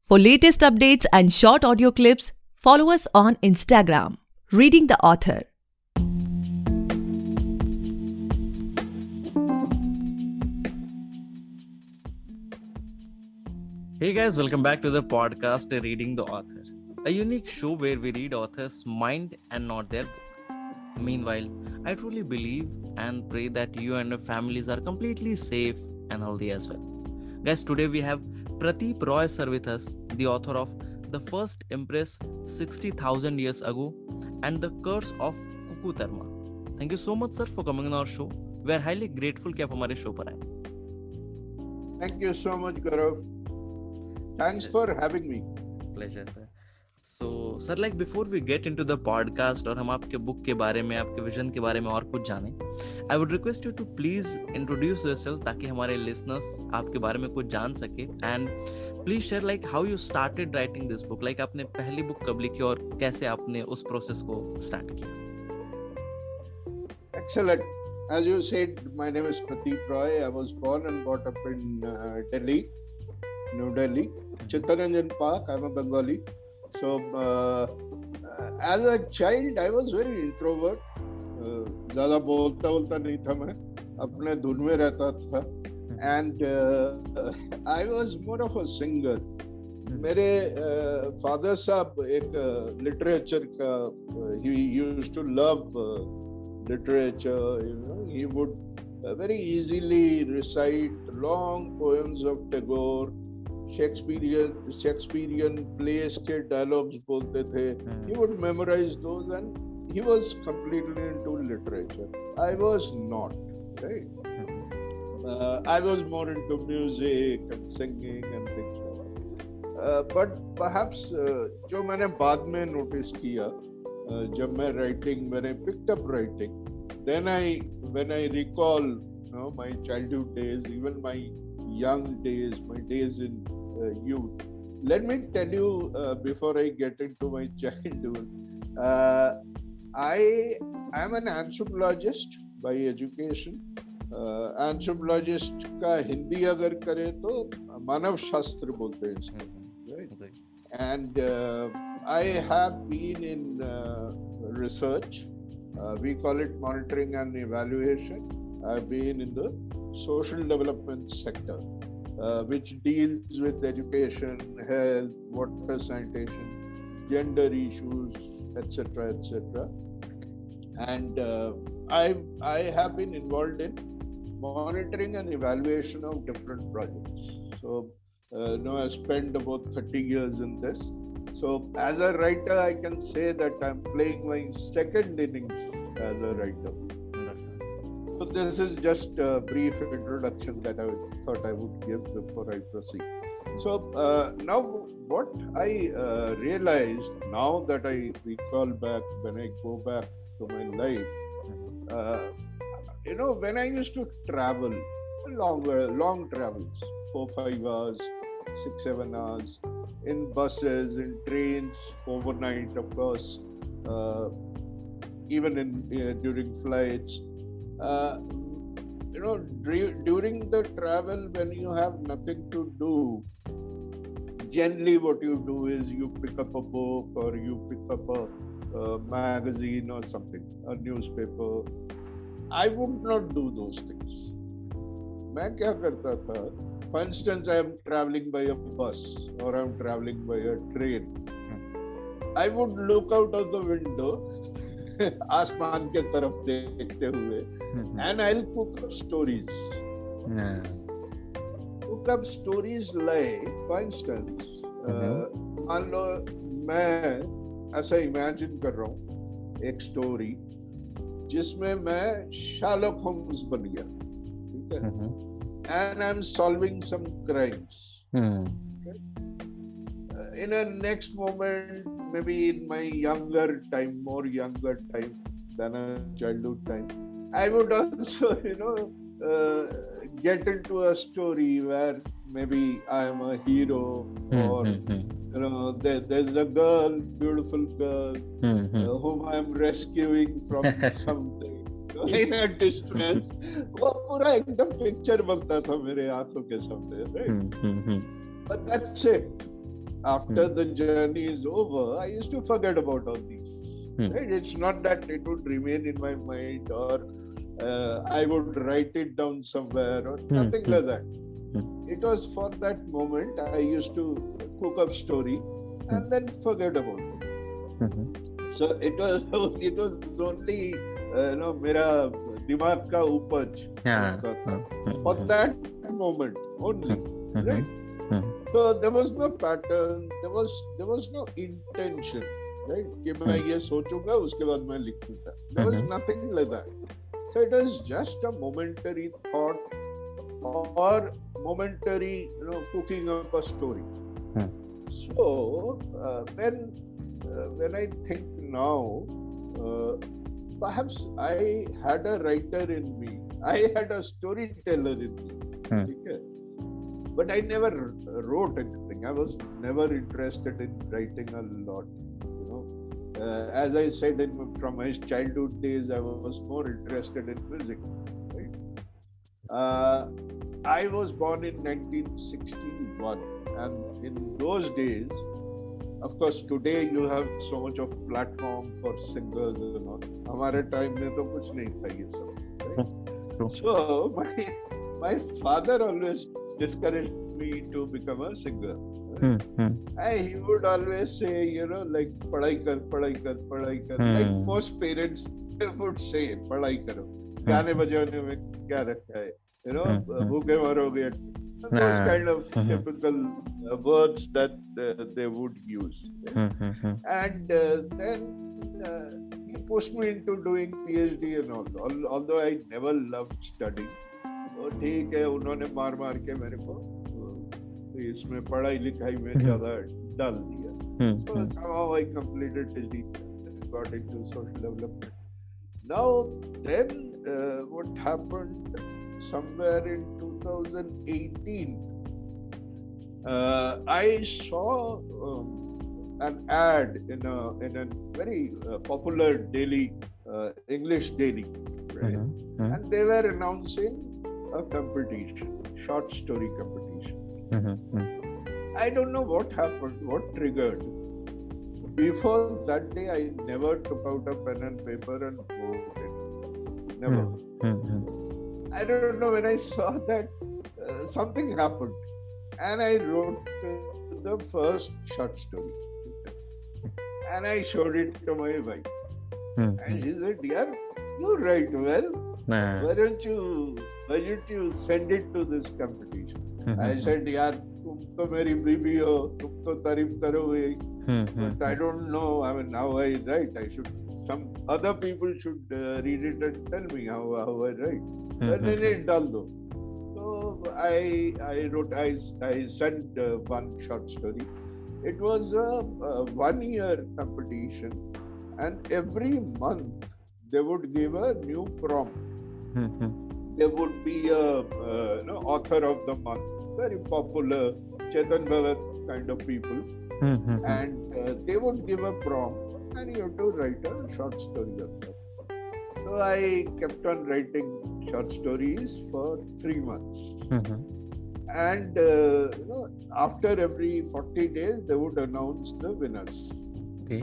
For latest updates and short audio clips, follow us on Instagram, Reading the Author. Hey guys, welcome back to the podcast Reading the Author, a unique show where we read authors' mind and not their book. Meanwhile, I truly believe and pray that you and your families are completely safe and healthy as well. Guys, today we have Pradeep Roy sir with us, the author of The First Empress 60,000 Years Ago and The Curse of Kuku Dharma. Thank you so much sir for coming on our show. We are highly grateful कि आप हमारे show पर आए. Thank you so much, Gaurav. Thanks for having me. Pleasure, sir. So, sir, like before we get into the podcast और हम आपके book के बारे में, आपके विजन के बारे में और कुछ जाने, I would request you to please introduce yourself ताकि हमारे listeners आपके बारे में कुछ जान सके and please share like how you started writing this book. Like आपने पहली बुक कब लिखी और कैसे आपने उस प्रोसेस को स्टार्ट किया? Excellent. As you said, my name is Pradeep Roy. I was born and brought up in Delhi, New Delhi, Chittaranjan Park. I'm a Bengali. So, as a child, I was very introvert. ज़्यादा बोलता नहीं था मैं, अपने धुन में रहता था. And I was more of a singer. मेरे father साहब एक literature का, he used to love literature. You know, he would very easily recite long poems of Tagore. Shakespearean plays के dialogues बोलते थे. He would memorize those and he was completely into literature. I was not, right? I was more into music and singing and things like that. But perhaps जो मैंने बाद में notice किया, जब मैं मैंने picked up writing, then when I recall, you know, my childhood days, even my young days, my days in youth. Let me tell you before I get into my childhood, I am an anthropologist by education. Anthropologist का हिंदी अगर करें तो मानव शास्त्र बोलते हैं इसको, right? And I have been in research. We call it monitoring and evaluation. I've been in the social development sector, which deals with education, health, water sanitation, gender issues, etc., etc. And I have been involved in monitoring and evaluation of different projects. So, I spent about 30 years in this. So, as a writer, I can say that I'm playing my second innings as a writer. So this is just a brief introduction that I thought I would give before I proceed. So now what I realized, now that I recall back, when I go back to my life, when I used to travel, long travels, 4-5 hours, 6-7 hours, in buses, in trains, overnight, of course, even during flights. During the travel, when you have nothing to do, generally what you do is you pick up a book or you pick up a magazine or something, a newspaper. I would not do those things. मैं क्या करता था? For instance, I am traveling by a bus or I am traveling by a train. I would look out of the window आसमान के तरफ देखते हुए, and I'll cook up stories. Cook up stories like, for instance, मान लो मैं ऐसा imagine कर रहा हूँ एक story जिसमें मैं Sherlock Holmes बन गया, ठीक है? And I'm solving some crimes. Okay? In a next moment, maybe in my more younger time than a childhood time, I would also, get into a story where maybe I am a hero, or there's a girl, beautiful girl, whom I am rescuing from something. In a distress. वो पूरा एकदम picture बनता था मेरे आंखों के सामने, right? But that's it. after the journey is over, I used to forget about all these. Right? It's not that it would remain in my mind, or I would write it down somewhere, or nothing like that. It was for that moment. I used to cook up story and then forget about it. So it was only मेरा दिमाग का उपज for that moment only, right? So there was no pattern, there was no intention, right? कि मैं ये सोचूंगा उसके बाद मैं लिखूंगा. There was nothing like that. So it was just a momentary thought or momentary, cooking up a story. So when I think now, perhaps I had a writer in me. I had a storyteller in me. Okay? But I never wrote anything. I was never interested in writing a lot. As I said, from my childhood days, I was more interested in music. Right? I was born in 1961, and in those days, of course, today you have so much of platform for singers and all. हमारे time में तो कुछ नहीं था ये सब. Right? So my father always discouraged me to become a singer. And he would always say, like पढ़ाई कर, like most parents would say, पढ़ाई करो, गाने बजाने में क्या रखा है, भूखे मरोगे, those kind of typical words that they would use. And then he pushed me into doing PhD and all, although I never loved studying. तो ठीक है, उन्होंने मार के मेरे को इसमें पढ़ाई लिखाई में ज्यादा डाल दिया. So somehow I completed PhD and got into social development. Now then what happened somewhere in 2018, I saw an ad in a very popular daily, English daily, right? And they were announcing a competition, short story competition. I don't know what happened, what triggered. Before that day, I never took out a pen and paper and wrote it. Never. I don't know, when I saw that, something happened. And I wrote the first short story. And I showed it to my wife. And she said, "Dear, you write well. Why don't you send it to this competition?" I said, "Yaar, tum to meri bibi ho, tum to tareef karoge." But I don't know. I mean, how I write. Some other people should read it and tell me how I write. Then it dal do. So I sent one short story. It was a 1-year competition, and every month they would give a new prompt. There would be a author of the month, very popular, Chetan Bhagat kind of people, and they would give a prompt, and you have to write a short story of that. So I kept on writing short stories for 3 months. And after every 40 days, they would announce the winners. Okay.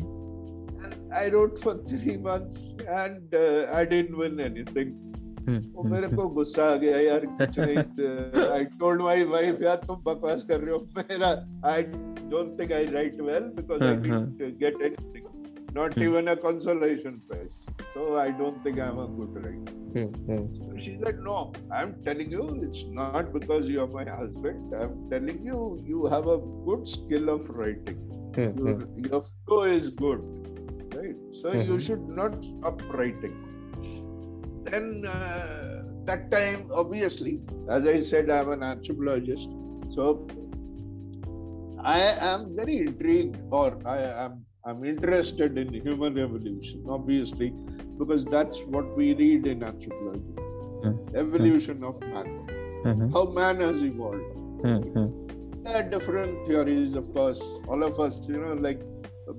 And I wrote for 3 months, and I didn't win anything. तो मेरे को गुस्सा आ गया यार, कुछ नहीं. I told my wife, यार तुम बकवास कर रहे हो. I don't think I write well because I didn't get anything, not even a consolation prize. So I don't think I'm a good writer. So she said, "No, I'm telling you, it's not because you're my husband. I'm telling you, you have a good skill of writing. Your flow is good, right? So you should not stop writing." Then that time, obviously, as I said, I'm an anthropologist. So I am very intrigued, or I'm interested in human evolution, obviously, because that's what we read in anthropology. Evolution of man. How man has evolved. There are different theories, of course. All of us, like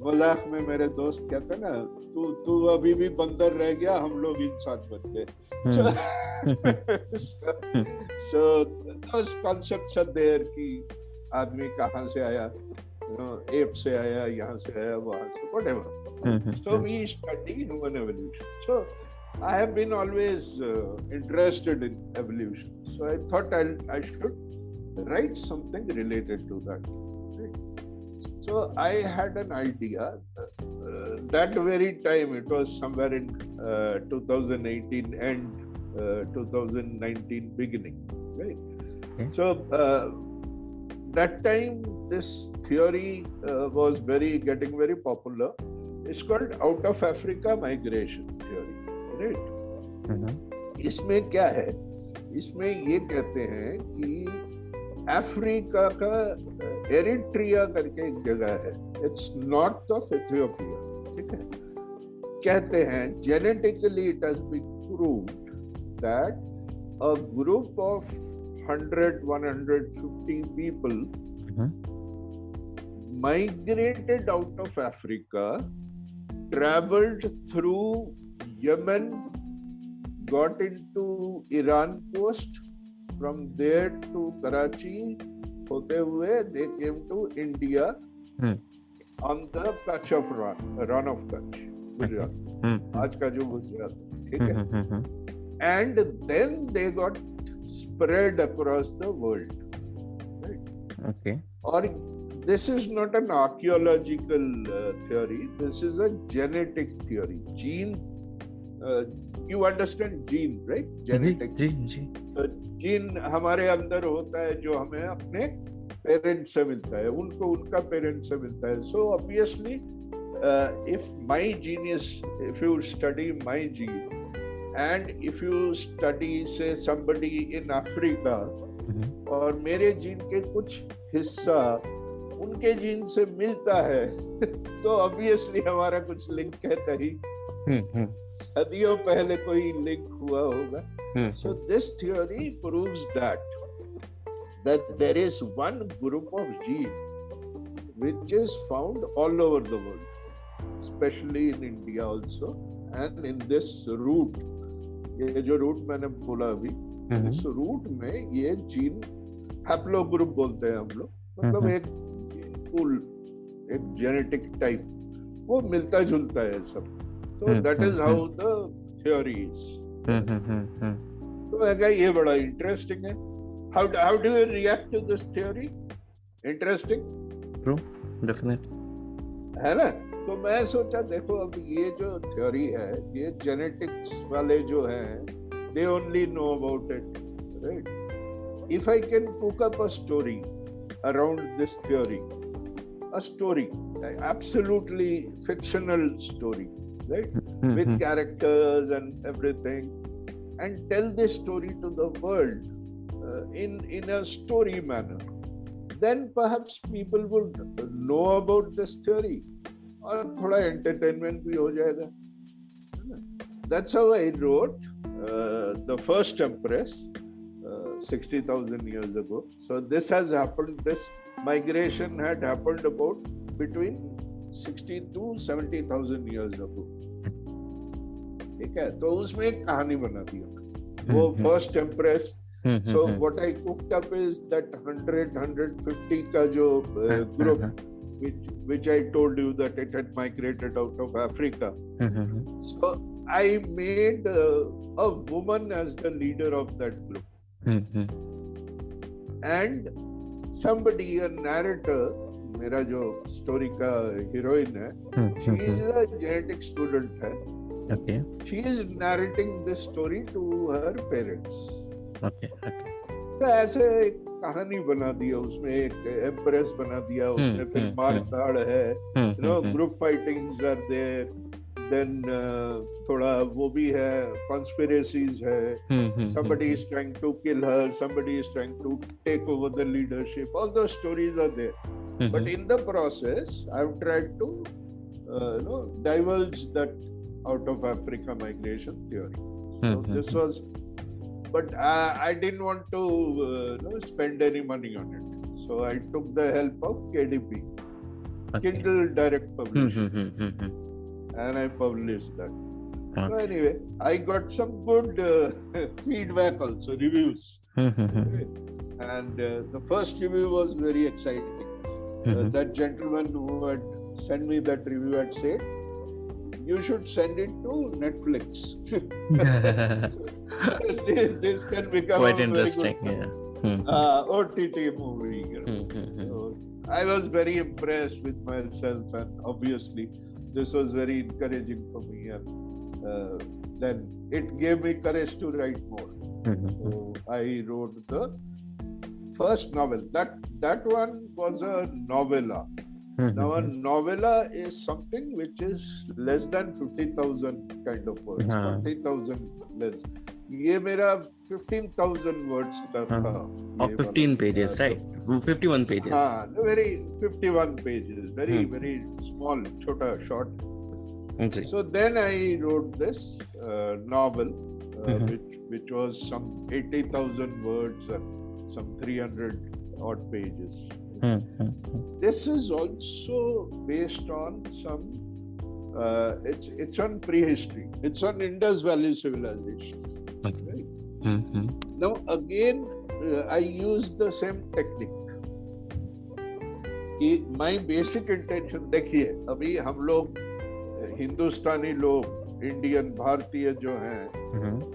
मजाक में मेरे दोस्त कहते ना, तू अभी भी बंदर रह गया, हम लोग इंसान बन गए. So those concepts are there कि आदमी कहाँ से आया. ape से आया, यहाँ से आया, वहाँ से, whatever. So we study human evolution. So I have been always interested in evolution. So I thought I should write something related to that. Right? So I had an idea. That very time, it was somewhere in 2018 and 2019 beginning. Right? Okay. So that time, this theory was getting very popular. It's called out of Africa migration theory. Right? इसमें क्या है? इसमें ये कहते हैं कि Africa का Eritrea करके एक जगह है. It's north of Ethiopia. ठीक है? कहते हैं genetically it has been proved that a group of 100-150 people migrated out of Africa, traveled through Yemen, got into Iran coast, from there to Karachi, होते हुए they came to India on the Kutch of Ran of Kutch, Gujarat, आज का जो गुजरात, ठीक है? And then they got spread across the world. Right? Okay. Or this is not an archaeological theory. This is a genetic theory. Gene, you understand gene, right? Genetics. जी. तो gene हमारे अंदर होता है जो हमें अपने पेरेंट से मिलता है, उनको उनका पेरेंट से मिलता है. So obviously, if my gene is, if you study my gene, and if you study say somebody in Africa, और मेरे जीन के कुछ हिस्सा उनके जीन से मिलता है, तो obviously हमारा कुछ लिंक है तभी. सदियों पहले कोई लिंक हुआ होगा. So this theory proves that there is one group of gene which is found all over the world, especially in India also, and in this root. ये जो रूट मैंने बोला अभी, इस रूट में ये जीन हैप्लो ग्रुप बोलते हैं हम लोग, मतलब एक पूल, एक जेनेटिक टाइप, वो मिलता जुलता है सब. So that is how the theory is. तो मैं कहा ये बड़ा इंटरेस्टिंग है. How do you react to this theory? Interesting? True, definitely. है ना? तो मैं सोचा देखो अब ये जो थ्योरी है, ये जेनेटिक्स वाले जो हैं, they only know about it, right? If I can cook up a story around this theory, a story, absolutely fictional story, right? With characters and everything, and tell this story to the world in a story manner, then perhaps people would know about this theory. और थोड़ा entertainment भी हो जाएगा. That's how I wrote the first Empress 60,000 years ago. So this has happened. This migration had happened about between 60 to 70,000 years ago. ठीक है? तो उसमें एक कहानी बना दी वो first Empress. So what I cooked up is that 100-150 का जो group, which I told you that it had migrated out of Africa. So I made a woman as the leader of that group. And somebody, a narrator, मेरा जो story का heroine है, she is a genetic student है. Okay. She is narrating this story to her parents. Okay. तो ऐसे एक कहानी बना दिया, उसमें एक एम्प्रेस बना दिया, उसमें फिर मार धाड़ है, group fightings are there, then थोड़ा वो भी है, कॉन्स्पिरेसीज है, somebody is trying to kill her, somebody is trying to take over the leadership, all those stories are there. But in the process I've tried to divulge that out of Africa migration theory. So this was, but I didn't want to spend any money on it. So I took the help of KDP, Kindle Direct Publishing, and I published that. So anyway, I got some good feedback also, reviews. And the first review was very exciting. that gentleman who had sent me that review had said, you should send it to Netflix. This can become quite a interesting. very good OTT movie. So I was very impressed with myself, and obviously this was very encouraging for me, and then it gave me courage to write more. So I wrote the first novel. That one was a novella. Now a novella is something which is less than 50,000 kind of words, 40,000 less. ये मेरा 15,000 words का था. Of 15 pages, right? 51 pages. हाँ, very 51 pages, very small, छोटा, short. So then I wrote this novel, which was some 80,000 words and some 300 odd pages. This is also based on some. It's on prehistory. It's on Indus Valley civilization. Right? Now again, I use the same technique. कि my basic intention, देखिए अभी हम लोग हिंदुस्तानी लोग, Indian भारतीय जो हैं,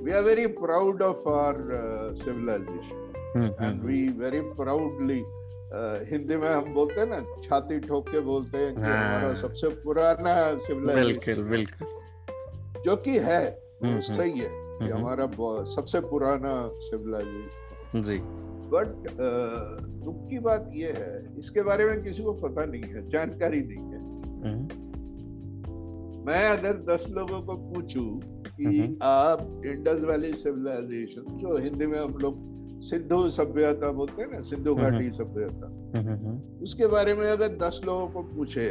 we are very proud of our civilization, and we very proudly Hindi में हम बोलते हैं ना, छाती ठोक के बोलते हैं कि हमारा सबसे पुराना सिविलाइजेशन, बिल्कुल, जो कि है, सही है कि हमारा सबसे पुराना सिविलाइजेशन जी. बट दुख की बात ये है, इसके बारे में किसी को पता नहीं है, जानकारी नहीं है. मैं अगर 10 लोगों को पूछूं कि आप इंडस वैली सिविलाइजेशन, जो हिंदी में हम लोग सिंधु सभ्यता बोलते हैं ना, सिंधु घाटी सभ्यता, उसके बारे में अगर 10 लोगों को पूछे,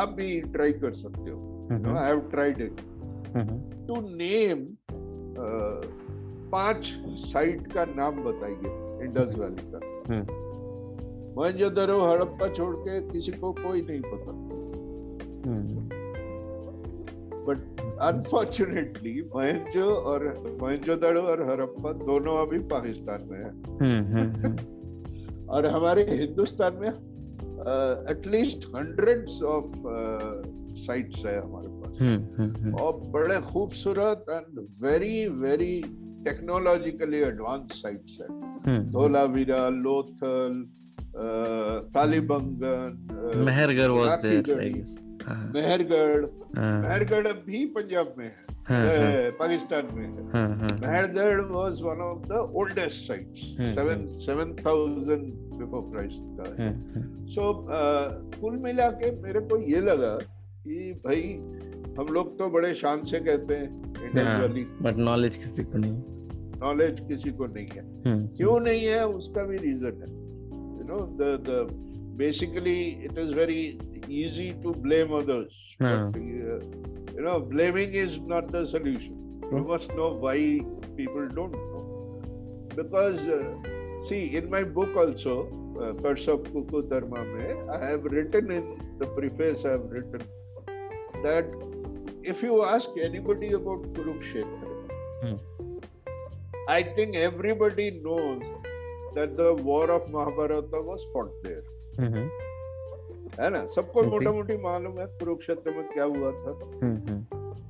आप भी ट्राई कर सकते हो. I have tried it to name 5 site का नाम बताइए इंडस वैली का. मोहनजोदड़ो हड़प्पा छोड़ के किसी को कोई नहीं पता. बट अनफॉर्चुनेटली मोहनजोदड़ो और हड़प्पा दोनों अभी पाकिस्तान में है. और हमारे हिंदुस्तान में एटलीस्ट hundreds ऑफ साइट्स है हमारे पास, और बड़े खूबसूरत and very very technologically advance sites है. धोलावीरा, लोथल, कालीबंगन, मेहरगढ़ was there, मेहरगढ़ भी पंजाब में है, पाकिस्तान में है. Mehrgarh was one of the oldest sites, 7,000 before Christ. So कुल मिला के मेरे को ये लगा कि भाई हम लोग तो बड़े शान से कहते हैं इंडस वैली, बट नॉलेज किसी को नहीं है. क्यों नहीं है, उसका भी रीजन है. You know, the basically it is very easy to blame others, but you know, blaming is not the solution. You must know why people don't know, because see, in my book also, Curse of Kuku Dharma mein, I have written in the preface, I have written that if you ask anybody about Kurukshetra, I think everybody knows that the war of Mahabharata was fought there. है ना, सबको मोटा मोटी मालूम है कुरुक्षेत्र में क्या हुआ था,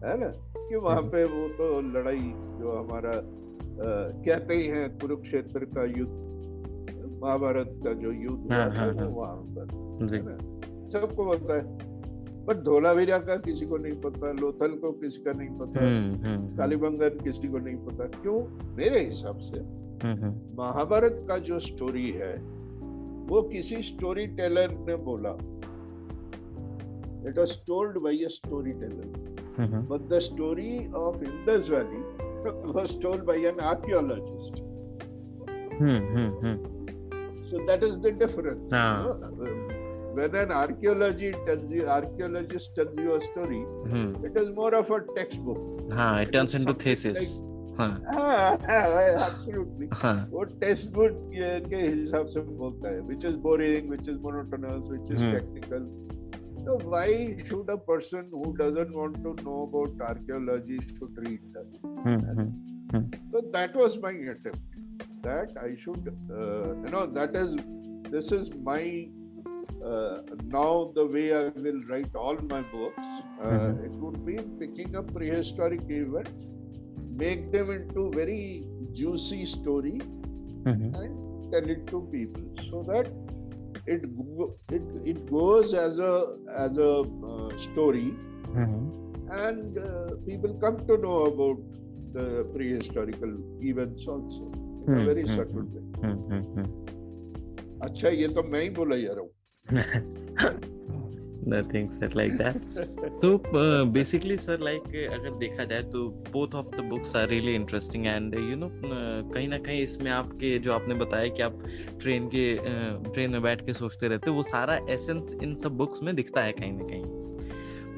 है ना, कि वहाँ पे वो तो लड़ाई जो हमारा कहते ही हैं कुरुक्षेत्र का युद्ध, महाभारत का जो युद्ध हुआ था वहाँ पर, है ना, सबको पता है. बट धोलावीरा का किसी को नहीं पता, लोथल को किसी का नहीं पता, कालीबंगन किसी को नहीं पता. क्यों? मेरे हिसाब से महाभारत का जो स्टोरी है वो किसी स्टोरी टेलर ने बोला. It was told by a storyteller, but the story of Indus Valley was told by an archaeologist. So that is the difference. You know? When an archaeologist tells you a story, it is more of a textbook. It turns into thesis. Absolutely. वो text book के हिसाब से बोलता है, which is boring, which is monotonous, which is technical. So why should a person who doesn't want to know about archaeology should read that? So that was my attempt, that I should, this is my now the way I will write all my books, it would be picking up prehistoric events, make them into very juicy story, and tell it to people so that it goes as a story, and people come to know about the prehistorical events also in a very subtle way. अच्छा ये तो मैं ही बोला जा रहा हूँ. Nothing sir like that. So basically sir, like अगर देखा जाए तो both of the books are really interesting and you know कहीं ना कहीं इसमें आपके जो आपने बताया कि आप ट्रेन में बैठ के सोचते रहते हो, वो सारा एसेंस इन सब बुक्स में दिखता है कहीं ना कहीं.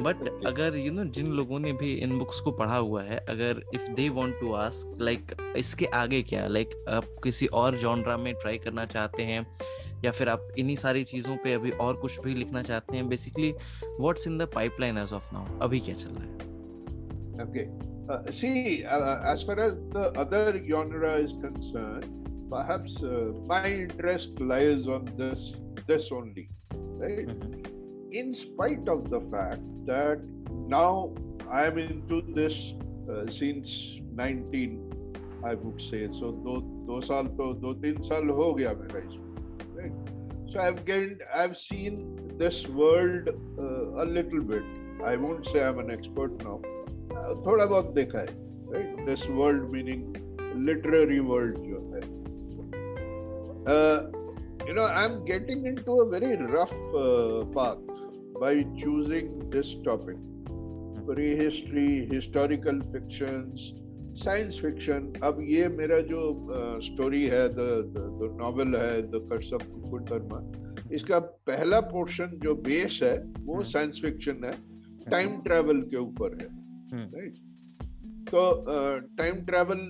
बट अगर यू नो जिन लोगों ने भी इन बुक्स को पढ़ा हुआ है, अगर if they want to ask like इसके आगे क्या, लाइक आप किसी और जॉनरा में ट्राई करना चाहते हैं या फिर आप इन्हीं सारी चीजों पे अभी और कुछ भी लिखना चाहते हैं, basically what's in the pipeline as of now, अभी क्या चल रहा है? Okay. See, as far as the other genre is concerned, perhaps my interest lies on this only, right? In spite of the fact that now I am into this since 19, I would say. So दो तीन साल हो गया मेरा इसमें, right? So I've seen this world a little bit. I won't say I'm an expert now. थोड़ा बहुत देखा है, right? This world meaning literary world जो है. You know, I'm getting into a very rough path by choosing this topic. Prehistory, historical fictions, science fiction. अब ये मेरा जो story है, the novel है, The Curse of Kukutarma, इसका पहला पोर्शन जो बेस है वो साइंस फिक्शन है, टाइम ट्रैवल के ऊपर है, right? So time travel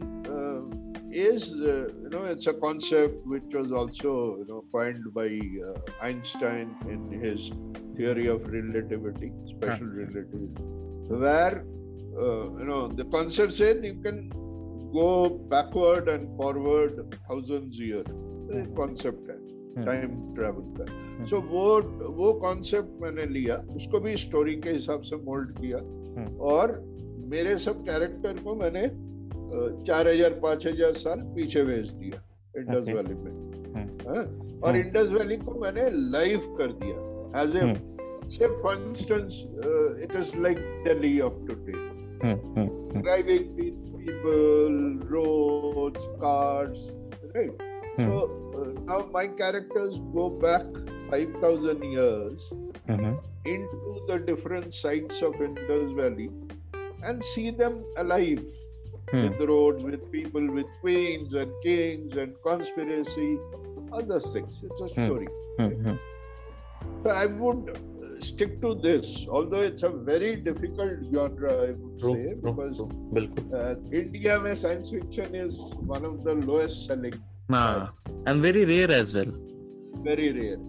is it's a concept which was also coined by Einstein in his theory of relativity, special relativity, where the concept said you can go backward and forward thousands years. The concept है time travel का. सो वो concept मैंने लिया, उसको भी story के हिसाब से मोल्ड किया, और मेरे सब कैरेक्टर को मैंने 4000-5000 साल पीछे भेज दिया इंडस वैली में, और इंडस वैली को मैंने लाइव कर दिया as a, say for instance, it is like Delhi of today. Driving people, roads, cars, right? So now my characters go back 5,000 years into the different sites of Indus Valley and see them alive, with roads, with people, with queens and kings and conspiracy, all those things. It's a story. So I would stick to this, although it's a very difficult genre, I would say, because India में science fiction is one of the lowest selling. And very rare as well. Very rare.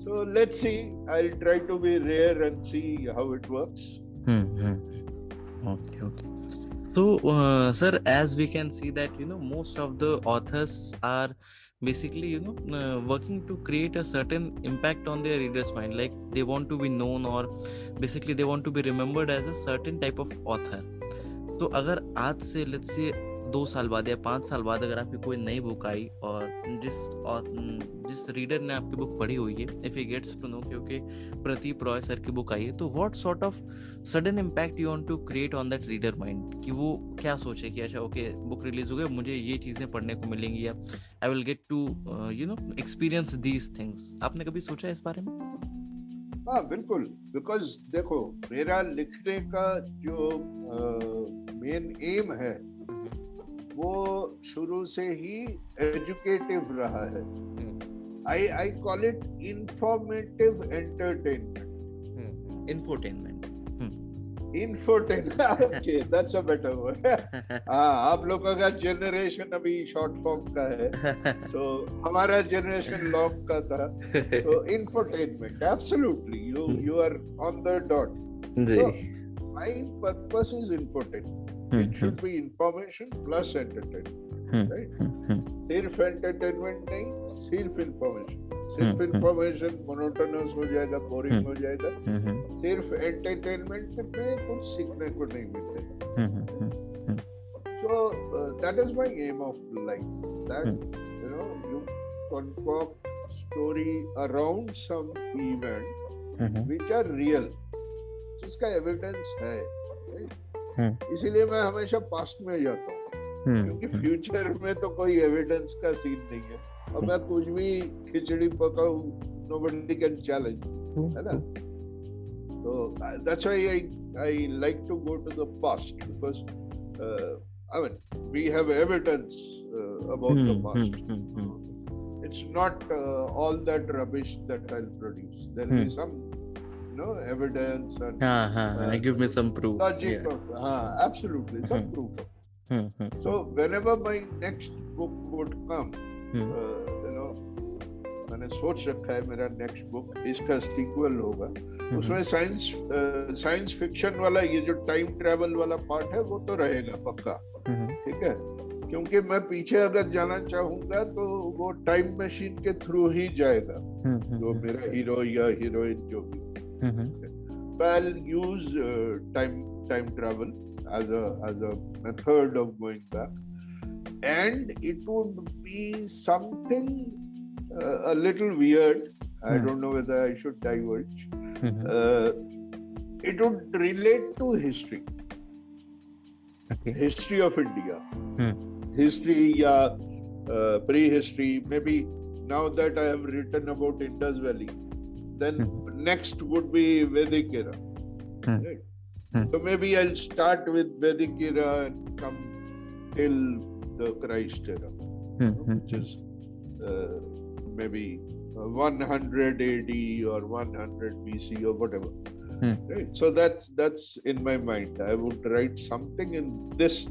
So let's see. I'll try to be rare and see how it works. Okay. So, sir, as we can see that most of the authors are basically working to create a certain impact on their readers' mind. Like they want to be known, or basically they want to be remembered as a certain type of author. तो अगर आज से let's say 2 साल बाद या 5 साल बाद अगर आपकी कोई नई बुक आई और जिस रीडर ने आपकी बुक पढ़ी हुई है, if he gets to know कि प्रदीप रॉय सर की बुक आई है, तो what sort of sudden impact you want to create on that reader mind, कि वो क्या सोचे कि अच्छा ओके बुक रिलीज हो गई, मुझे ये चीजें पढ़ने को मिलेंगी, या I will get to experience these things. आपने कभी सोचा इस बारे में? हाँ बिल्कुल, बिकॉज देखो मेरा लिखने का जो मेन एम है वो शुरू से ही एजुकेटिव रहा है. I call it informative entertainment. Infotainment. Infotainment. Okay, that's a better word. आप लोगों का जनरेशन अभी शॉर्ट फॉर्म का है, so हमारा जनरेशन लॉन्ग का था. So infotainment, absolutely. You are on the dot. So my purpose is infotainment. It should be information plus entertainment, right? सिर्फ एंटरटेनमेंट नहीं, सिर्फ इंफॉर्मेशन। सिर्फ इंफॉर्मेशन मोनोटोनस हो जाएगा, बोरिंग हो जाएगा। सिर्फ एंटरटेनमेंट में कुछ सीखने को नहीं मिलेगा। So that is my aim of life, that you concoct story around some event which are real, जिसका एविडेंस है, right? इसीलिए मैं हमेशा पास्ट में जाता हूँ, क्योंकि फ्यूचर में तो कोई एविडेंस का सीन नहीं है, और मैं कुछ भी खिचड़ी पकाऊं, nobody can challenge, है ना? So that's why I like to go to the past, because I mean, we have evidence about the past. It's not all that rubbish that I'll produce. There will be some, evidence and give me some proof. Logic of, absolutely, some proof. So whenever my next book would come, मैंने सोच रखा है मेरा next book इसका sequel होगा, उसमें science fiction वाला ये जो टाइम ट्रैवल वाला पार्ट है वो तो रहेगा पक्का, ठीक है? क्योंकि मैं पीछे अगर जाना चाहूंगा तो वो टाइम मशीन के थ्रू ही जाएगा, जो मेरा हीरो या हीरोइन जो भी। I'll use time travel as a method of going back, and it would be something a little weird. I don't know whether I should diverge. It would relate to history. Okay. History of India. History, prehistory. Maybe now that I have written about Indus Valley, then next would be Vedic era. Right? So maybe I'll start with Vedic era and come till the Christ era, which is maybe 100 AD or 100 BC or whatever. Right? So that's in my mind. I would write something in this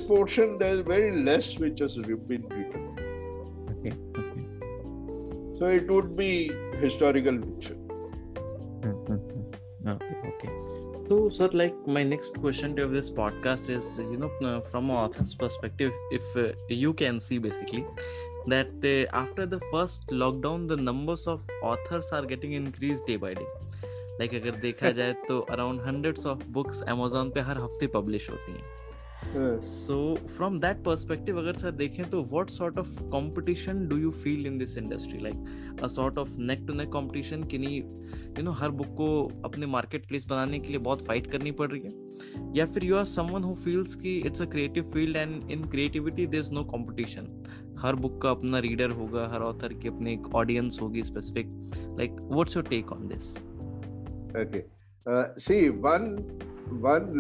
portion. There's very less which has been written. Okay. So it would be historical fiction. Okay. So, sir, like my next question to this podcast is, from an author's perspective, if you can see basically that after the first lockdown, the numbers of authors are getting increased day by day. Like अगर देखा जाए तो around hundreds of books Amazon पे हर हफ्ते publish होती हैं. So from that perspective, अगर sir देखें तो what sort of competition do you feel in this industry? Like a sort of neck to neck competition कि नहीं, हर बुक को अपने मार्केट प्लेस बनाने के लिए बहुत फाइट करनी पड़ रही है, या फिर you are someone who feels कि it's a creative field and in creativity there's no competition. Her book का अपना रीडर होगा, हर ऑथर की अपनी एक ऑडियंस होगी specific. Like what's your take on this? Okay. See, one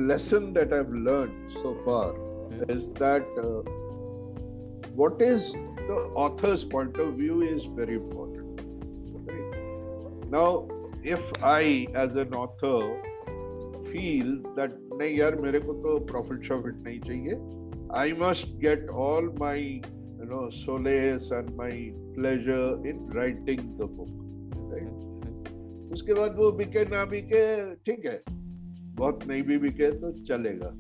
lesson that I've learned so far is that what is the author's point of view is very important. Right? Now, if I, as an author, feel that नहीं यार मेरे को तो profit नहीं चाहिए, I must get all my solace and my pleasure in writing the book. Right? उसके बाद वो बिके ना बिके ठीक है, बहुत नहीं भी बिके तो चलेगा.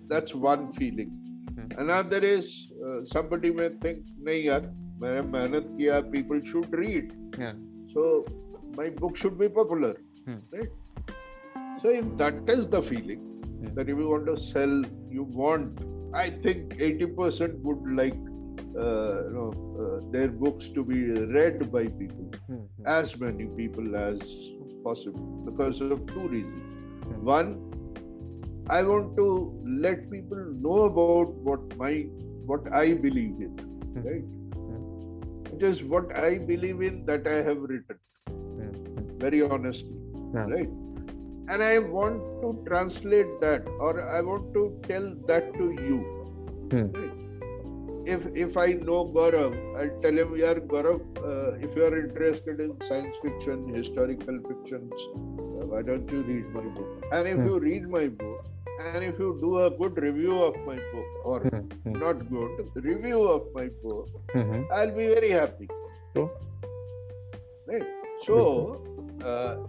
That's one feeling. Another is somebody may think नहीं यार मैंने मेहनत किया, people should read. So my book should be popular. Right? So if that is the feeling, that if you want to sell, I think 80% would like their books to be read by people, as many people as possible, because of two reasons. One, I want to let people know about what I believe in, right? It is what I believe in that I have written, very honestly, right? And I want to translate that, or I want to tell that to you. Right? If I know Gaurav, I'll tell him, yeah, Gaurav, if you are interested in science fiction, historical fictions, why don't you read my book? And if you read my book, and if you do a good review of my book, or not good, review of my book, I'll be very happy. Right? So,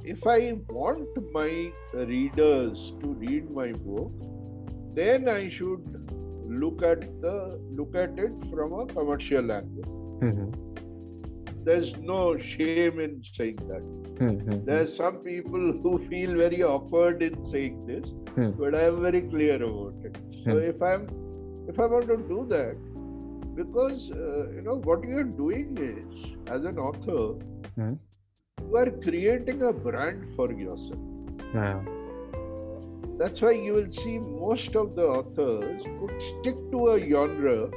if I want my readers to read my book, then I should look at it from a commercial angle. There's no shame in saying that. There's some people who feel very awkward in saying this, but I am very clear about it. So if I want to do that, because what you are doing is, as an author, you are creating a brand for yourself. That's why you will see most of the authors would stick to a genre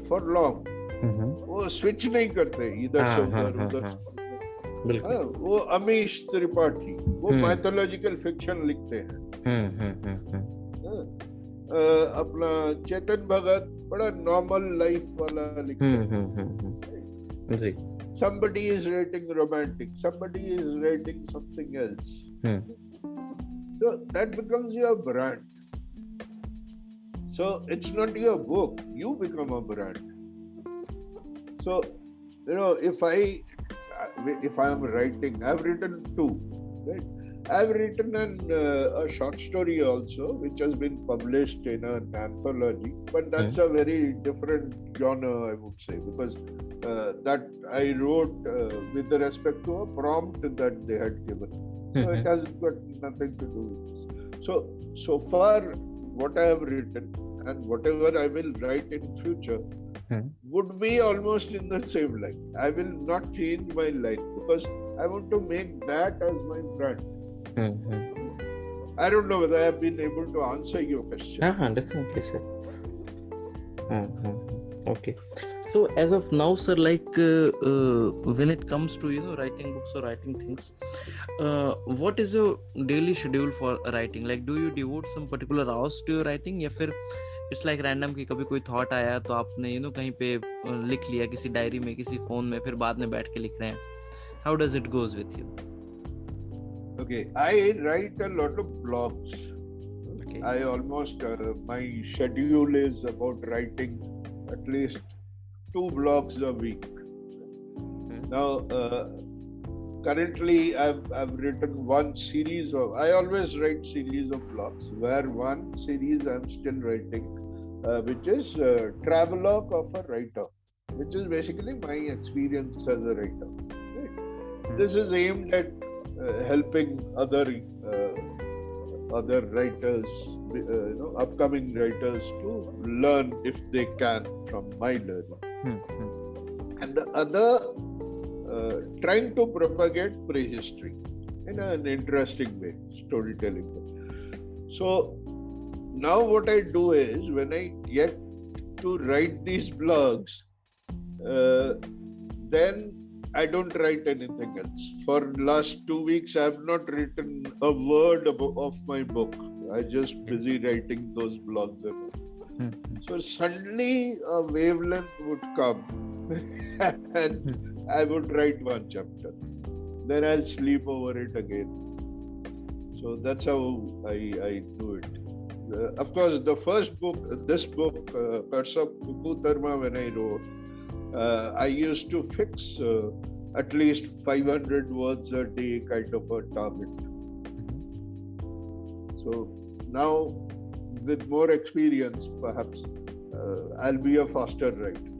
for long. वो switch नहीं करते इधर से उधर से। वो अमीश त्रिपाठी वो mythological fiction लिखते हैं। अपना चेतन भगत बड़ा नॉर्मल लाइफ वाला लिखते हैं। Somebody is writing romantic, somebody is writing something else. So that becomes your brand. So it's not your book, you become a brand. So, if I am writing, I've written two, right? I've written a short story also, which has been published in an anthology, but that's a very different genre, I would say, because that I wrote with respect to a prompt that they had given. So it has got nothing to do with this. So far, what I have written and whatever I will write in future would be almost in the same line. I will not change my line because I want to make that as my brand. I don't know whether I have been able to answer your question. Definitely, sir. Okay. So as of now, sir, when it comes to writing books or writing things, what is your daily schedule for writing? Like, do you devote some particular hours to your writing, या फिर it's like random कि कभी कोई thought आया तो आपने कहीं पे लिख लिया किसी डायरी में, किसी फोन में, फिर बाद में बैठ के लिख रहे हैं? How does it goes with you? Okay, I write a lot of blogs. Okay. I almost my schedule is about writing at least 2 blogs a week. Now, currently I've written one series of. I always write series of blogs. Where one series I'm still writing, which is travelogue of a writer, which is basically my experience as a writer. Right? This is aimed at helping other writers, upcoming writers, to learn if they can from my learning. And the other, trying to propagate prehistory in an interesting way, storytelling way. So now what I do is, when I get to write these blogs, then I don't write anything else. For last 2 weeks, I have not written a word of my book. I just busy writing those blogs. So suddenly a wavelength would come and I would write one chapter. Then I'll sleep over it again. So that's how I do it. Of course, the first book, this book, Curse of Kuku Dharma, when I wrote, I used to fix at least 500 words a day kind of a target. So now, with more experience, perhaps I'll be a faster writer.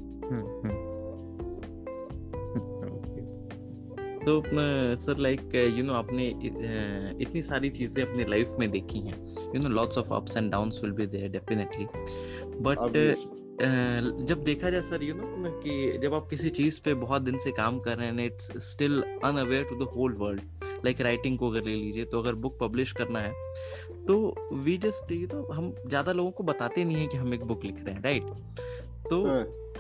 तो sir आपने इतनी सारी चीजें अपनी life में देखी हैं, lots of ups and downs will be there definitely, but जब देखा जाए सर कि जब आप किसी चीज पे बहुत दिन से काम कर रहे हैं, it's still unaware to the whole world, like writing को अगर ले लीजिए, तो अगर बुक पब्लिश करना है तो वी जस्ट हम ज्यादा लोगों को बताते नहीं है कि हम एक बुक लिख रहे हैं, राइट? तो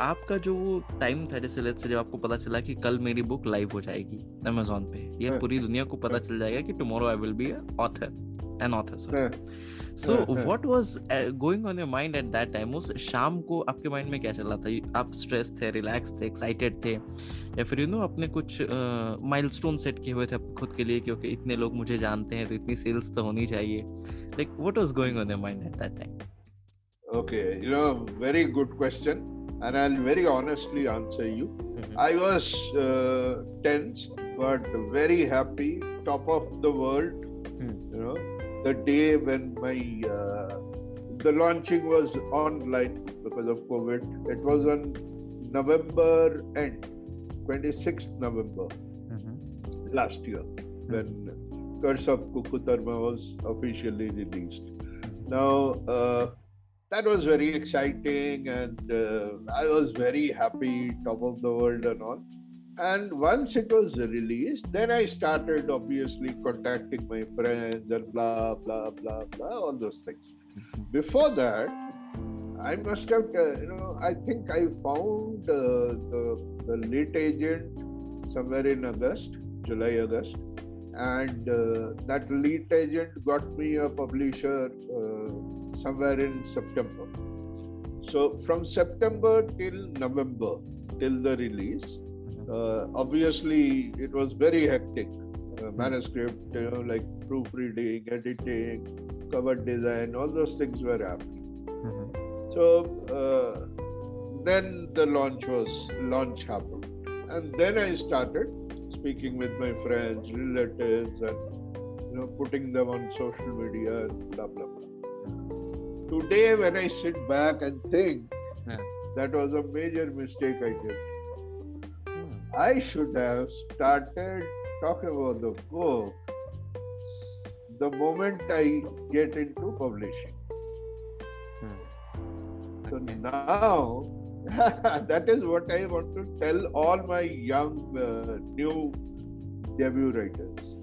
आपका जो टाइम था, जैसे लेट्स से जब आपको पता चला कि कल मेरी बुक लाइव हो जाएगी अमेज़न पे, ये पूरी दुनिया को पता चल जाएगा कि tomorrow I will be an author, So what was going on your mind at that time? उस शाम को आपके माइंड में क्या चल रहा था? आप स्ट्रेस थे, रिलैक्स थे, एक्साइटेड थे, या फिर अपने कुछ माइलस्टोन सेट किए हुए थे खुद के लिए, क्योंकि इतने लोग मुझे जानते हैं तो इतनी सेल्स तो होनी चाहिए? Like what was going on your mind at that time? Okay, very good question, and I'll very honestly answer you. I was tense but very happy, top of the world. The day when my the launching was online because of COVID. It was on November end, 26th November last year, when Curse of Kukutarma was officially released. Now, that was very exciting, and I was very happy, top of the world and all. And once it was released, then I started obviously contacting my friends and blah, blah, blah, blah, all those things. Before that, I must have, I think I found the late agent somewhere in July, August. And that lead agent got me a publisher somewhere in September. So from September till November, till the release, obviously it was very hectic. Manuscript, like proofreading, editing, cover design, all those things were happening. So then the launch happened. And then I started speaking with my friends, relatives, and putting them on social media and blah blah blah. Today, when I sit back and think, that was a major mistake I did. I should have started talking about the book the moment I get into publishing. So now, that is what I want to tell all my young, new debut writers.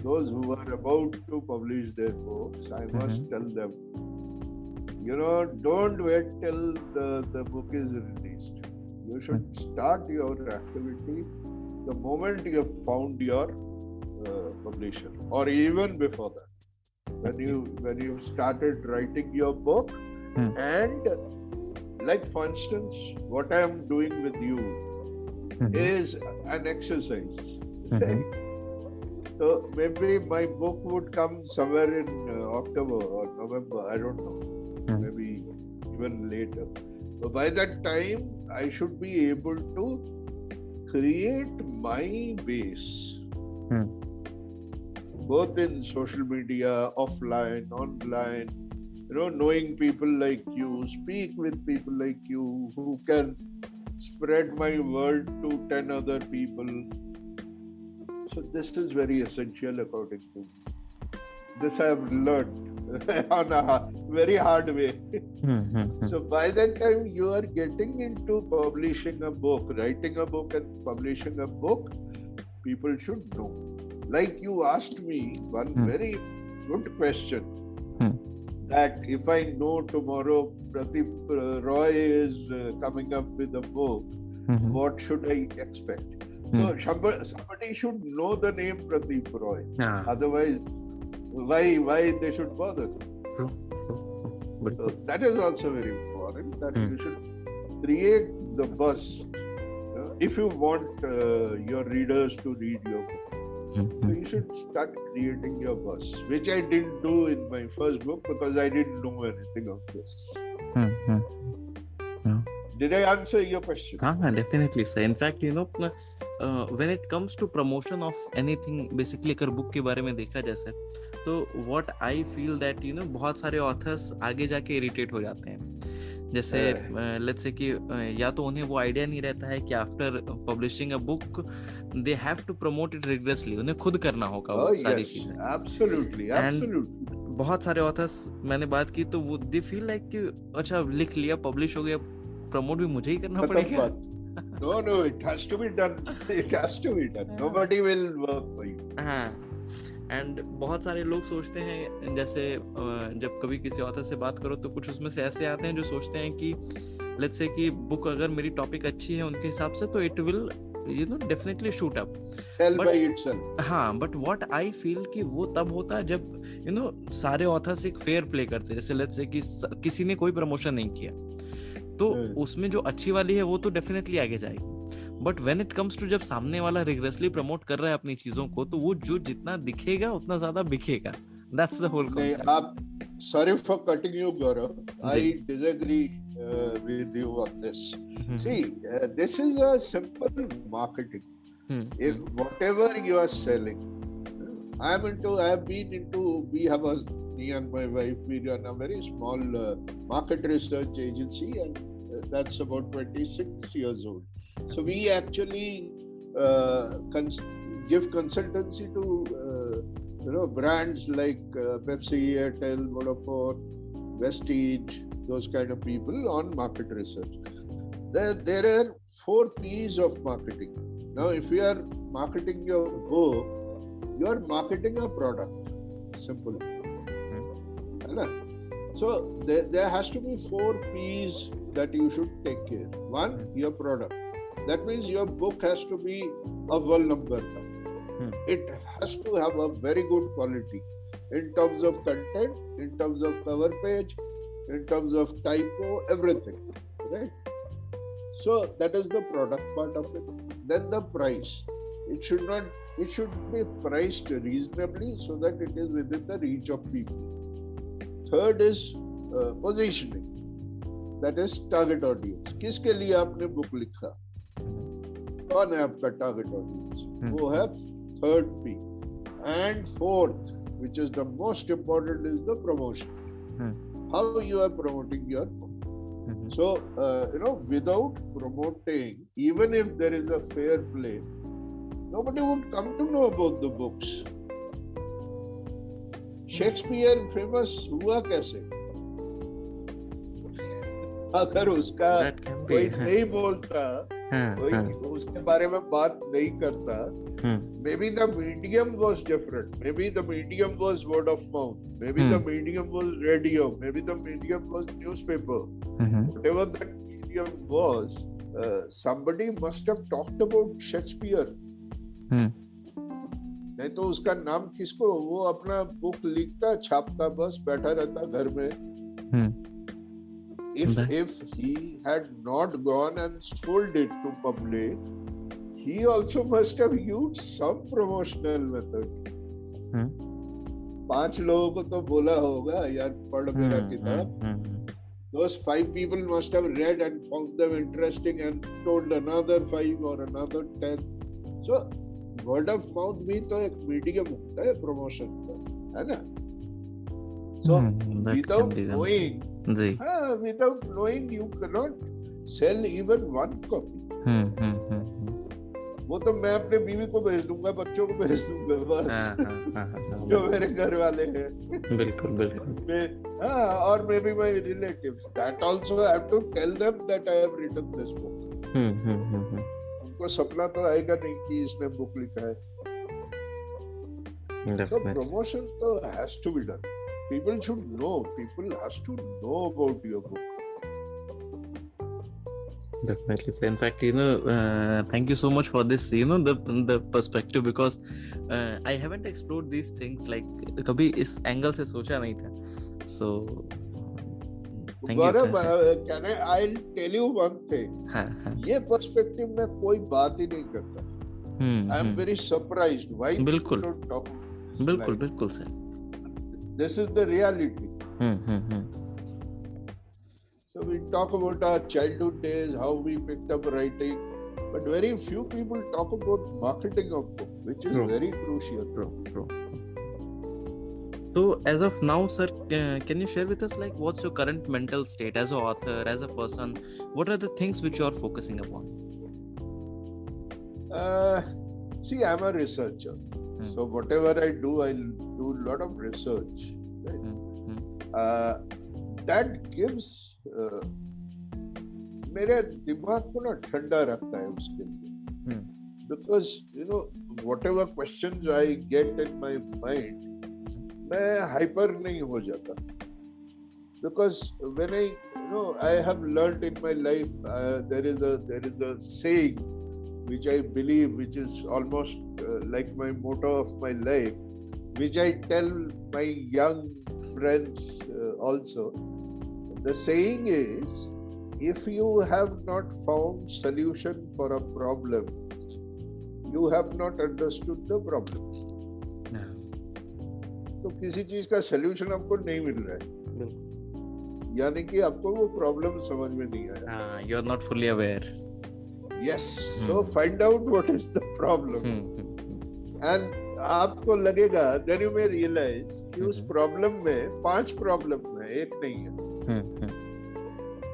Those who are about to publish their books, I must tell them, don't wait till the book is released. You should start your activity the moment you have found your publisher, or even before that, when you started writing your book. And like, for instance, what I am doing with you is an exercise. Right? So maybe my book would come somewhere in October or November, I don't know, maybe even later. But by that time, I should be able to create my base, both in social media, offline, online, knowing people like you, speak with people like you who can spread my word to 10 other people. So this is very essential according to me. This I have learned on a very hard way. So by that time you are getting into publishing a book, writing a book and publishing a book, people should know. Like you asked me one very good question, that if I know tomorrow Pradeep Roy is coming up with a book, what should I expect? So somebody should know the name Pradeep Roy. Otherwise, why they should bother? So that is also very important, that you should create the buzz. If you want your readers to read your book, so you should start creating your buzz, which I didn't do in my first book because I didn't know anything of this. Did I answer your question? Definitely, sir. In fact, when it comes to promotion of anything, basically अगर book के बारे में देखा जैसे, तो what I feel that बहुत सारे authors आगे जाके irritate हो जाते हैं. जैसे let's say कि या तो उन्हें वो आइडिया नहीं रहता है कि after publishing a book they have to promote it rigorously, उन्हें खुद करना होगा वो सारी चीजें. एब्सोल्युटली. बहुत सारे ऑथर्स मैंने बात की तो वो दे फील लाइक कि अच्छा लिख लिया, पब्लिश हो गया, प्रमोट भी मुझे ही करना पड़ेगा. No, it has to be done. It has to be done. Nobody will work for you. And बहुत सारे लोग सोचते हैं, जैसे जब कभी किसी ऑथर से बात करो तो कुछ उसमें से ऐसे आते हैं जो सोचते हैं कि लेट्स से कि बुक अगर मेरी टॉपिक अच्छी है उनके हिसाब से तो it will definitely shoot up, sell by itself. But what I feel कि वो तब होता है जब सारे ऑथर्स एक फेयर प्ले करते हैं. जैसे लेट्स से कि किसी ने कोई प्रमोशन नहीं किया तो उसमें जो अच्छी वाली है वो तो डेफिनेटली आगे जाएगी, but when it comes to जब सामने वाला रिग्रेसली प्रमोट कर रहा है अपनी चीजों को तो वो जो जितना दिखेगा उतना ज्यादा बिकेगा. That's the whole concept. आप sorry for cutting you Gaurav, I disagree with you on this. See this is a simple marketing. If whatever you are selling, I have been into, me and my wife, we run a very small market research agency, and that's about 26 years old. So we actually give consultancy to brands like Pepsi, Airtel, Vodafone, Vestige, those kind of people on market research. There are 4 P's of marketing. Now, if you are marketing your book, you are marketing a product. Simple. So there has to be 4 P's that you should take care. 1, your product. That means your book has to be awwal number. It has to have a very good quality in terms of content, in terms of cover page, in terms of typo, everything. Right? So that is the product part of it. Then the price. It should be priced reasonably so that it is within the reach of people. Third is positioning. That is target audience. किसके लिए आपने book लिखा? कौन है आपका target audience? वो है third P. And fourth, which is the most important, is the promotion. How you are promoting your book. So, without promoting, even if there is a fair play, nobody would come to know about the books. Shakespeare famous हुआ कैसे? अगर उसका कोई नहीं बोलता, कोई उसके बारे में बात नहीं करता, maybe the medium was different. Maybe the medium was word of mouth. Maybe the medium was radio. Maybe the medium was newspaper. Whatever that medium was, somebody must have talked about Shakespeare. नहीं तो उसका नाम किसको, वो अपना book लिखता, छापता, बस बैठा रहता घर में. If he had not gone and sold it to public, he also must have used some promotional method. 5 लोगों को तो बोला होगा, यार पढ़ मेरा किताब. Those 5 people must have read and found them interesting and told another 5 or another 10. So word of mouth भी तो एक मीडियम होता है प्रमोशन का, है ना? So without knowing, you cannot sell even 1 copy. वो तो मैं अपने बीवी को भेज दूंगा, बच्चों को भेज दूंगा, बस जो मेरे घर वाले हैं. बिल्कुल. और maybe my relatives. That also I have to tell them that I have written this book. उनको सपना तो आएगा नहीं कि इसने बुक लिखा है. So promotion तो has to be done. People should know. People has to know about your book. Definitely. In fact, thank you so much for this, the perspective, because I haven't explored these things, like कभी इस angle से सोचा नहीं था. So Gaurav, I'll tell you one thing. ये perspective में कोई बात ही नहीं करता. I am very surprised. Why बिल्कुल don't talk? बिल्कुल sir. This is the reality. So we talk about our childhood days, how we picked up writing, but very few people talk about marketing of book, which is very crucial. True. So as of now, sir, can you share with us, like, what's your current mental state as an author, as a person? What are the things which you are focusing upon? See, I'm a researcher. So whatever I do, I'll do a lot of research. Right? That gives मेरे दिमाग को ना ठंडा रखता है उसके लिए. Because whatever questions I get in my mind, मैं hyper नहीं हो जाता. Because when I have learned in my life, there is a saying which I believe, which is almost like my motto of my life, which I tell my young friends also. The saying is, if you have not found solution for a problem, you have not understood the problem. तो किसी चीज का solution आपको नहीं मिल रहा है, यानी कि आपको वो प्रॉब्लम समझ में नहीं आया. You are not fully aware. Yes. So find out what is the problem. And आपको लगेगा, then you may realize कि उस प्रॉब्लम में 5 प्रॉब्लम है, एक नहीं है।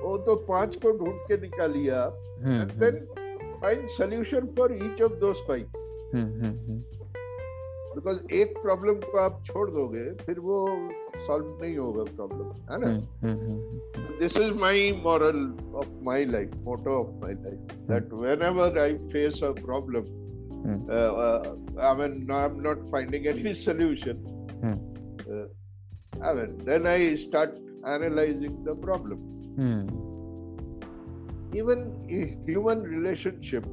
वो तो 5 को ढूंढ के निकालिए आप, and then find solution for each of those 5. Because एक प्रॉब्लम को आप छोड़ दोगे फिर वो सॉल्व नहीं होगा प्रॉब्लम, है ना? This is my moral of my life, motto of my life, that whenever I face a problem, I mean, I'm not finding any solution. I mean, then I start analyzing the problem. Even in human relationship,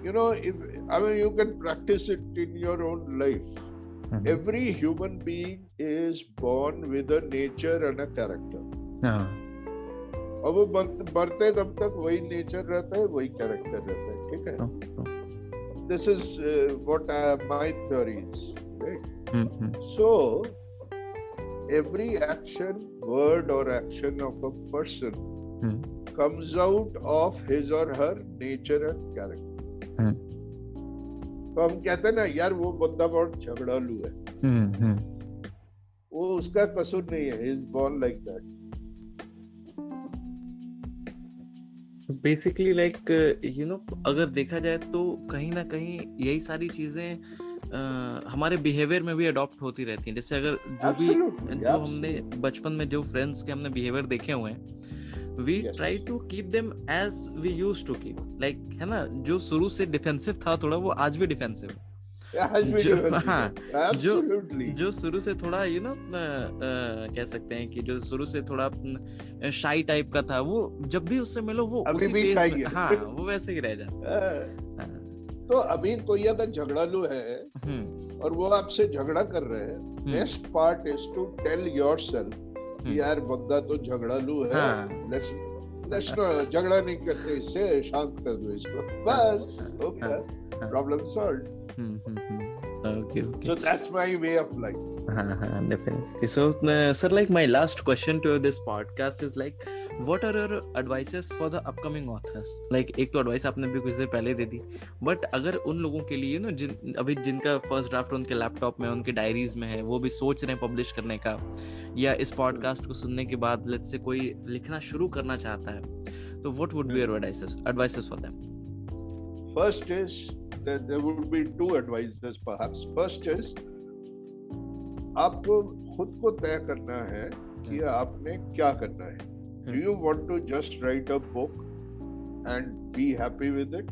you know, you can practice it in your own life. Every human being is born with a nature and a character. और वो बढ़ते तब तक वही nature रहता है, वही character रहता है, ठीक है? This is what my theory is, right? So every action, word or action of a person comes out of his or her nature and character. तो हम कहते हैं ना, यार वो बंदा बहुत झगड़ालू है, वो उसका कसूर नहीं है, he is born like that. Basically like you know, अगर देखा जाए तो कहीं ना कहीं यही सारी चीजें हमारे बिहेवियर में भी अडॉप्ट होती रहती हैं। जैसे अगर जो हमने बचपन में जो फ्रेंड्स के हमने बिहेवियर देखे हुए हैं, we try to keep them as we used to keep, like, है ना? जो शुरू से डिफेंसिव था थोड़ा, वो आज भी डिफेंसिव है। जो शुरू से थोड़ा यू नो कह सकते हैं कि जो शुरू से थोड़ा शाई टाइप का था, वो जब भी उससे मिलो वो अभी भी शाई है। हाँ, वो वैसे ही रह जाता है। तो अभी कोई अगर झगड़ालू है और वो आपसे झगड़ा कर रहे हैं, next part is to tell yourself कि यार बंदा तो झगड़ालू है, लेट्स झगड़ा नहीं करते, इससे शांत कर दो इसको, बस हो गया, problem solved. Okay. So that's my way of life. Definitely. So, sir, like my last question to this podcast is like, what are your advices for the upcoming authors? Like, एक तो advice आपने भी कुछ देर पहले दे दी, but अगर उन लोगों के लिए ना अभी जिनका फर्स्ट ड्राफ्ट उनके लैपटॉप में, उनके डायरीज में है, वो भी सोच रहे हैं पब्लिश करने का, या इस पॉडकास्ट को सुनने के बाद लेट्स से कोई लिखना शुरू करना चाहता है, तो what would be your advices for them? First is that there would be 2 advices perhaps. First is आपको खुद को तय करना है कि आपने क्या करना है. Do you want to just write a book and be happy with it?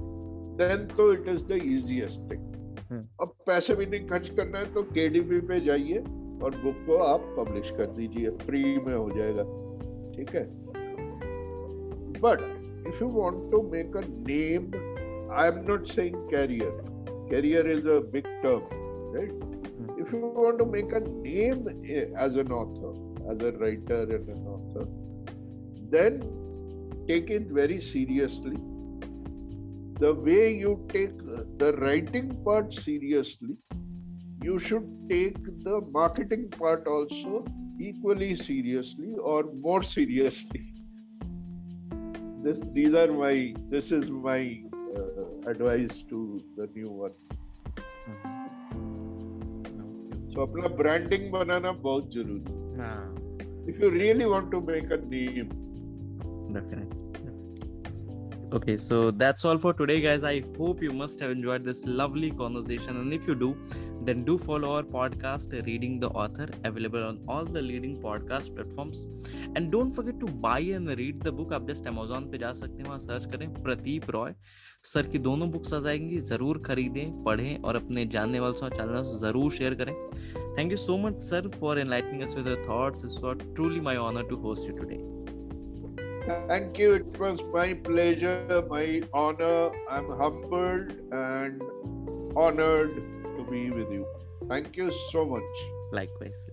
Then तो it is the easiest thing. अब पैसे भी नहीं खर्च करना है तो KDP पे जाइए और बुक को आप पब्लिश कर दीजिए, फ्री में हो जाएगा, ठीक है? But if you want to make a name, I am not saying career. Career is a big term, right? If you want to make a name as an author, as a writer and an author, then take it very seriously. The way you take the writing part seriously, you should take the marketing part also equally seriously or more seriously. This is my advice to the new one. So अपना branding बनाना बहुत जरूरी है. If you really want to make a name. Definitely. Okay, so that's all for today, guys. I hope you must have enjoyed this lovely conversation, and if you do, then do follow our podcast, Reading the Author, available on all the leading podcast platforms. And don't forget to buy and read the book. आप just Amazon पे जा सकते हैं, वहाँ search करें Pradeep Roy sir की दोनों books आ जाएंगी. जरूर खरीदें, पढ़ें और अपने जानने वालों से चैनल से जरूर शेयर करें. Thank you so much, sir, for enlightening us with your thoughts. It was truly my honor to host you today. Thank you. It was my pleasure, my honor. I'm humbled and honored to be with you. Thank you so much. Likewise.